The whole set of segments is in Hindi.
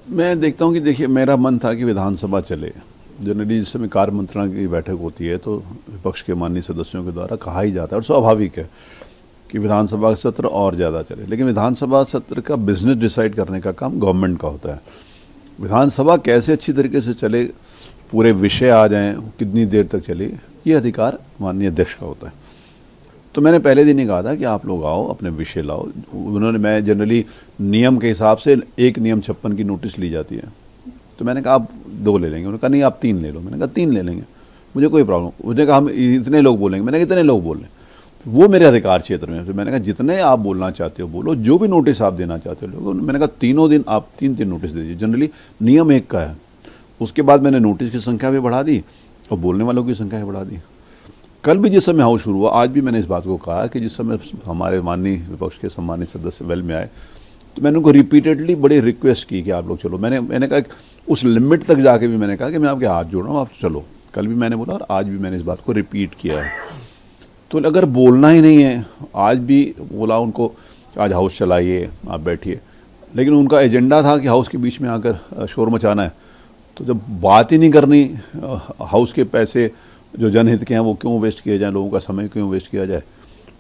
मैं देखता हूँ कि देखिए, मेरा मन था कि विधानसभा चले। जनरली जिस समय कार्य मंत्रणा की बैठक होती है तो विपक्ष के माननीय सदस्यों के द्वारा कहा ही जाता है, और स्वाभाविक है कि विधानसभा सत्र और ज़्यादा चले। लेकिन विधानसभा सत्र का बिजनेस डिसाइड करने का काम गवर्नमेंट का होता है। विधानसभा कैसे अच्छी तरीके से चले, पूरे विषय आ जाएं, कितनी देर तक चले, ये अधिकार माननीय अध्यक्ष का होता है। तो मैंने पहले दिन ही कहा था कि आप लोग आओ, अपने विषय लाओ। उन्होंने, मैं जनरली नियम के हिसाब से एक नियम 56 की नोटिस ली जाती है, तो मैंने कहा आप 2 ले लेंगे। उन्होंने कहा नहीं आप 3 ले लो। मैंने कहा 3 ले लेंगे, मुझे कोई प्रॉब्लम। उसने कहा हम इतने लोग बोलेंगे। मैंने कहा इतने लोग बोल लें, वो मेरे अधिकार क्षेत्र में। तो मैंने कहा जितने आप बोलना चाहते हो बोलो, जो भी नोटिस आप देना चाहते हो लोग। मैंने कहा तीनों दिन आप 3-3 नोटिस दे दीजिए। जनरली नियम 1 का है। उसके बाद मैंने नोटिस की संख्या भी बढ़ा दी और बोलने वालों की संख्या भी बढ़ा दी। कल भी जिस समय हाउस शुरू हुआ, आज भी मैंने इस बात को कहा कि जिस समय हमारे माननीय विपक्ष के सम्मानित सदस्य वेल में आए तो मैंने उनको रिपीटेडली बड़ी रिक्वेस्ट की कि आप लोग चलो। मैंने कहा उस लिमिट तक जाके भी मैंने कहा कि मैं आपके हाथ जोड़ रहा हूँ, आप चलो। कल भी मैंने बोला और आज भी मैंने इस बात को रिपीट किया है। तो अगर बोलना ही नहीं है, आज भी बोला उनको आज हाउस चलाइए, आप बैठिए, लेकिन उनका एजेंडा था कि हाउस के बीच में आकर शोर मचाना है। तो जब बात ही नहीं करनी, हाउस के पैसे जो जनहित के हैं वो क्यों वेस्ट किए जाए, लोगों का समय क्यों वेस्ट किया जाए।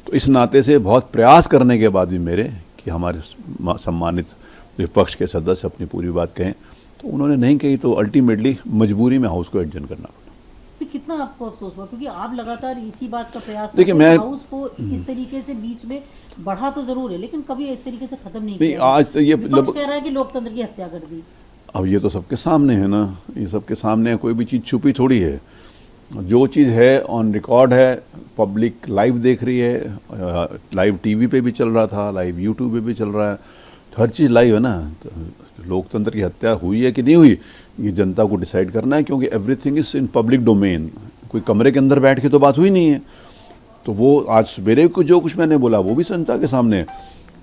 तो इस नाते से बहुत प्रयास करने के बाद भी मेरे कि हमारे सम्मानित विपक्ष के सदस्य अपनी पूरी बात कहें, तो उन्होंने नहीं कही। तो अल्टीमेटली मजबूरी में हाउस को एडजन करना पड़ा। तो कितना आपको अफसोस हुआ, क्योंकि आप लगातार इसी बात का प्रयास देखिए, मैं हाउस को इस तरीके से बीच में बढ़ा तो जरूर है, लेकिन कभी इस तरीके से खत्म नहीं नहीं किया। आज तो ये विपक्ष कह रहा है कि लोकतंत्र की हत्या कर दी। अब ये तो सबके सामने है ना, ये सबके सामने है, कोई भी चीज़ छुपी थोड़ी है। जो चीज़ है ऑन रिकॉर्ड है, पब्लिक लाइव देख रही है, लाइव टीवी पे भी चल रहा था, लाइव यूट्यूब पे भी चल रहा है, तो हर चीज़ लाइव है ना। तो लोकतंत्र की हत्या हुई है कि नहीं हुई, ये जनता को डिसाइड करना है, क्योंकि everything is in public domain. कोई कमरे के अंदर बैठ के तो बात हुई नहीं है। तो वो आज सवेरे को जो कुछ मैंने बोला वो भी जनता के सामने है,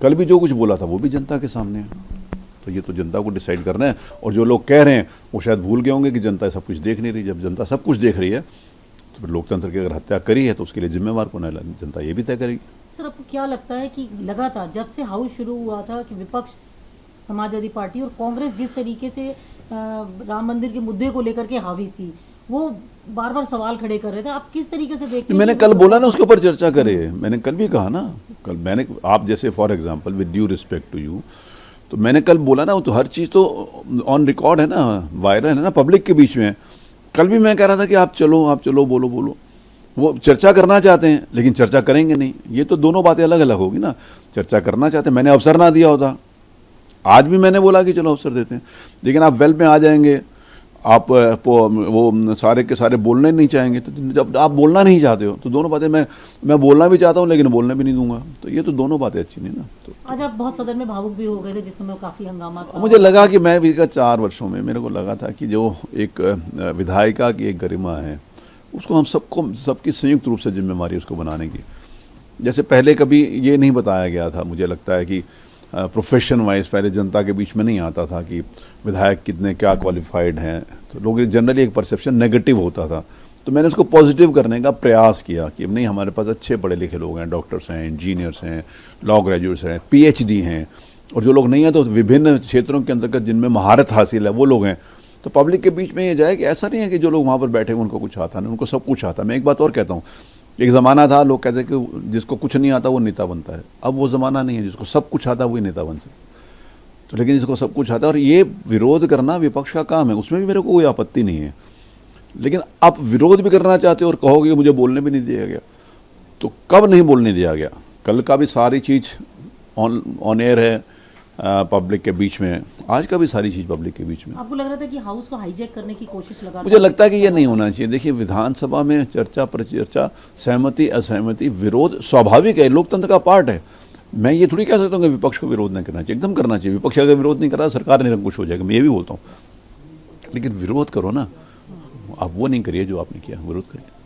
कल भी जो कुछ बोला था वो भी जनता के सामने है। तो ये तो जनता को डिसाइड करना है। और जो लोग कह रहे हैं वो शायद भूल गए होंगे कि जनता सब कुछ देख नहीं रही। जब जनता सब कुछ देख रही है तो फिर लोकतंत्र की अगर हत्या करी है तो उसके लिए जिम्मेवार कौन है, जनता ये भी तय करेगी। सर, आपको क्या लगता है कि लगातार जब से हाउस शुरू हुआ था कि विपक्ष, समाजवादी पार्टी और कांग्रेस जिस तरीके से राम मंदिर के मुद्दे को लेकर के हावी थी, वो बार बार सवाल खड़े कर रहे थे, आप किस तरीके से देखते हैं? मैंने कल बोला ना उसके ऊपर चर्चा करे। मैंने कल भी कहा ना, कल मैंने, आप जैसे for example with due respect to you, तो मैंने कल बोला ना, वो तो हर चीज़ तो ऑन रिकॉर्ड है ना, वायरल है ना, पब्लिक के बीच में। कल भी मैं कह रहा था कि आप चलो बोलो। वो चर्चा करना चाहते हैं लेकिन चर्चा करेंगे नहीं। ये तो दोनों बातें अलग अलग होगी ना। चर्चा करना चाहते हैं, मैंने अवसर ना दिया होता। आज भी मैंने बोला कि चलो अवसर देते हैं, लेकिन आप वेल में आ जाएंगे, आप वो सारे के सारे बोलने नहीं चाहेंगे। तो जब आप बोलना नहीं चाहते हो तो दोनों बातें, मैं बोलना भी चाहता हूँ लेकिन बोलने भी नहीं दूंगा, तो ये तो दोनों बातें अच्छी नहीं ना। तो आज आप बहुत सदन में भावुक भी हो गए थे, जिस समय काफी हंगामा था। मुझे लगा कि मैं भी 4 वर्षों में मेरे को लगा था कि जो एक विधायिका की एक गरिमा है, उसको हम सबकी संयुक्त रूप से जिम्मेवारी उसको बनाने की। जैसे पहले कभी ये नहीं बताया गया था, मुझे लगता है कि प्रोफेशन वाइज पहले जनता के बीच में नहीं आता था कि विधायक कितने क्या क्वालिफाइड हैं। तो लोग जनरली एक परसेप्शन नेगेटिव होता था। तो मैंने उसको पॉजिटिव करने का प्रयास किया कि नहीं, हमारे पास अच्छे पढ़े लिखे लोग हैं, डॉक्टर्स हैं, इंजीनियर्स हैं, लॉ ग्रेजुएट्स हैं, PhD हैं, और जो लोग नहीं हैं तो विभिन्न क्षेत्रों के अंतर्गत जिनमें महारत हासिल है वो लोग हैं। तो पब्लिक के बीच में ये जाए कि ऐसा नहीं है कि जो लोग वहाँ पर बैठे हैं उनको कुछ आता नहीं, उनको सब कुछ आता। मैं एक बात और कहता हूँ, एक ज़माना था लोग कहते कि जिसको कुछ नहीं आता वो नेता बनता है। अब वो ज़माना नहीं है, जिसको सब कुछ आता है वही नेता बन सकता। तो लेकिन जिसको सब कुछ आता है, और ये विरोध करना विपक्ष का काम है, उसमें भी मेरे को कोई आपत्ति नहीं है। लेकिन आप विरोध भी करना चाहते हो और कहोगे कि मुझे बोलने भी नहीं दिया गया, तो कब नहीं बोलने दिया गया? कल का भी सारी चीज़ ऑन एयर है, पब्लिक के बीच में, आज का भी सारी चीज़ पब्लिक के बीच में। आपको लग रहा था कि हाउस को हाईजैक करने की कोशिश लगा? मुझे लगता है कि ये नहीं होना चाहिए। देखिए, विधानसभा में चर्चा परिचर्चा, सहमति असहमति, विरोध स्वाभाविक है, लोकतंत्र का पार्ट है। मैं ये थोड़ी कह सकता हूँ कि विपक्ष को विरोध नहीं करना चाहिए, एकदम करना चाहिए। विपक्ष अगर विरोध नहीं कर रहा, सरकार निरंकुश हो जाएगी, मैं ये भी बोलता हूँ। लेकिन विरोध करो ना, आप वो नहीं करिए जो आपने किया, विरोध करिए।